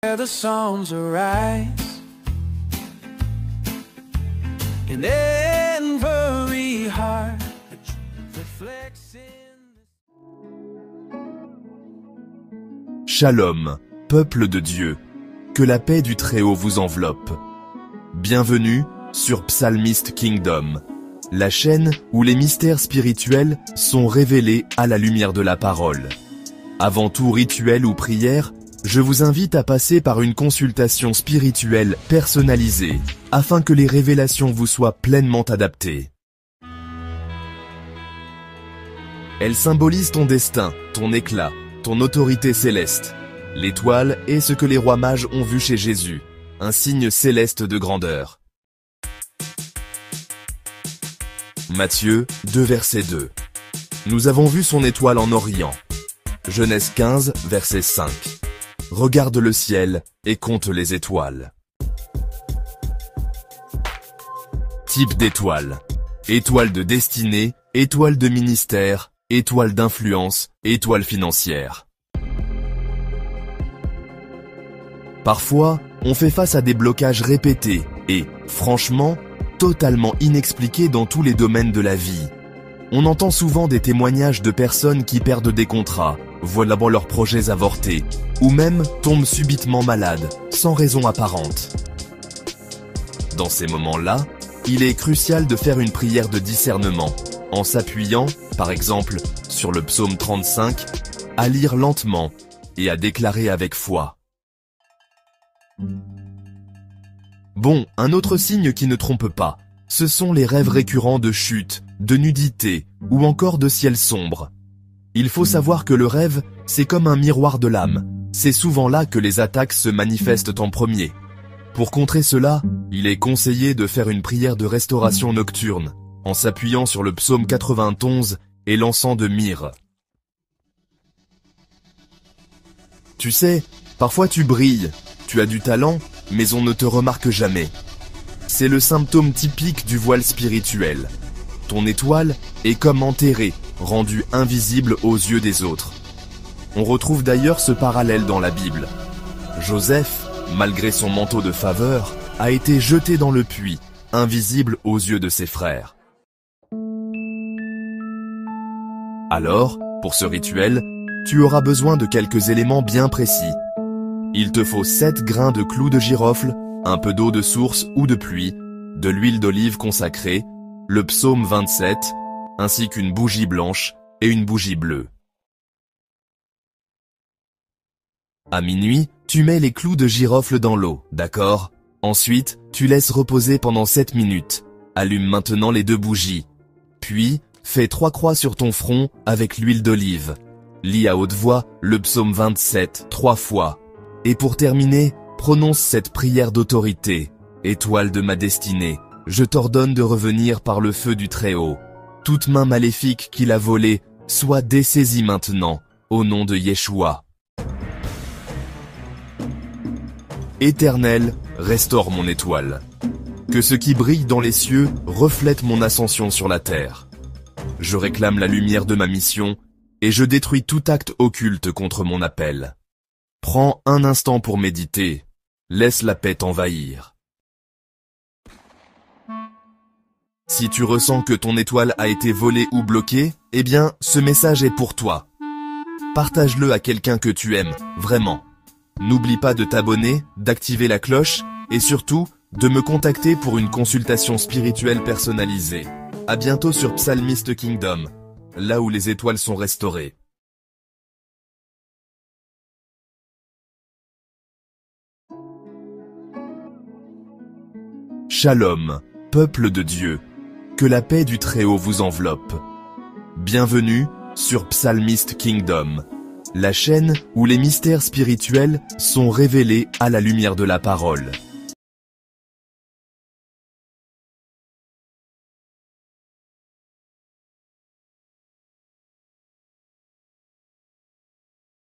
The songs arise in every heart reflects in... Shalom, peuple de Dieu, que la paix du Très-Haut vous enveloppe. Bienvenue sur Psalmist Kingdom, la chaîne où les mystères spirituels sont révélés à la lumière de la parole. Avant tout rituel ou prière, je vous invite à passer par une consultation spirituelle personnalisée, afin que les révélations vous soient pleinement adaptées. Elles symbolisent ton destin, ton éclat, ton autorité céleste. L'étoile est ce que les rois mages ont vu chez Jésus, un signe céleste de grandeur. Matthieu 2 verset 2. Nous avons vu son étoile en Orient. Genèse 15 verset 5. Regarde le ciel et compte les étoiles. Type d'étoile. Étoile de destinée, étoile de ministère, étoile d'influence, étoile financière. Parfois, on fait face à des blocages répétés et, franchement, totalement inexpliqués dans tous les domaines de la vie. On entend souvent des témoignages de personnes qui perdent des contrats, voient d'abord leurs projets avortés, ou même tombent subitement malades, sans raison apparente. Dans ces moments-là, il est crucial de faire une prière de discernement, en s'appuyant, par exemple, sur le psaume 35, à lire lentement et à déclarer avec foi. Bon, un autre signe qui ne trompe pas, ce sont les rêves récurrents de chute, de nudité ou encore de ciel sombre. Il faut savoir que le rêve, c'est comme un miroir de l'âme. C'est souvent là que les attaques se manifestent en premier. Pour contrer cela, il est conseillé de faire une prière de restauration nocturne, en s'appuyant sur le psaume 91 et l'encens de myrrhe. Tu sais, parfois tu brilles, tu as du talent, mais on ne te remarque jamais. C'est le symptôme typique du voile spirituel. Ton étoile est comme enterrée, rendue invisible aux yeux des autres. On retrouve d'ailleurs ce parallèle dans la Bible. Joseph, malgré son manteau de faveur, a été jeté dans le puits, invisible aux yeux de ses frères. Alors, pour ce rituel, tu auras besoin de quelques éléments bien précis. Il te faut 7 grains de clous de girofle, un peu d'eau de source ou de pluie, de l'huile d'olive consacrée, le psaume 27, ainsi qu'une bougie blanche et une bougie bleue. À minuit, tu mets les clous de girofle dans l'eau, d'accord? Ensuite, tu laisses reposer pendant 7 minutes. Allume maintenant les 2 bougies. Puis, fais 3 croix sur ton front avec l'huile d'olive. Lis à haute voix le psaume 27 3 fois. Et pour terminer, prononce cette prière d'autorité. Étoile de ma destinée, je t'ordonne de revenir par le feu du Très-Haut. Toute main maléfique qui l'a volée soit dessaisie maintenant, au nom de Yeshua. Éternel, restaure mon étoile. Que ce qui brille dans les cieux reflète mon ascension sur la terre. Je réclame la lumière de ma mission, et je détruis tout acte occulte contre mon appel. Prends un instant pour méditer. Laisse la paix t'envahir. Si tu ressens que ton étoile a été volée ou bloquée, eh bien, ce message est pour toi. Partage-le à quelqu'un que tu aimes, vraiment. N'oublie pas de t'abonner, d'activer la cloche, et surtout, de me contacter pour une consultation spirituelle personnalisée. À bientôt sur Psalmist Kingdom, là où les étoiles sont restaurées. Shalom, peuple de Dieu, que la paix du Très-Haut vous enveloppe. Bienvenue sur Psalmist Kingdom, la chaîne où les mystères spirituels sont révélés à la lumière de la parole.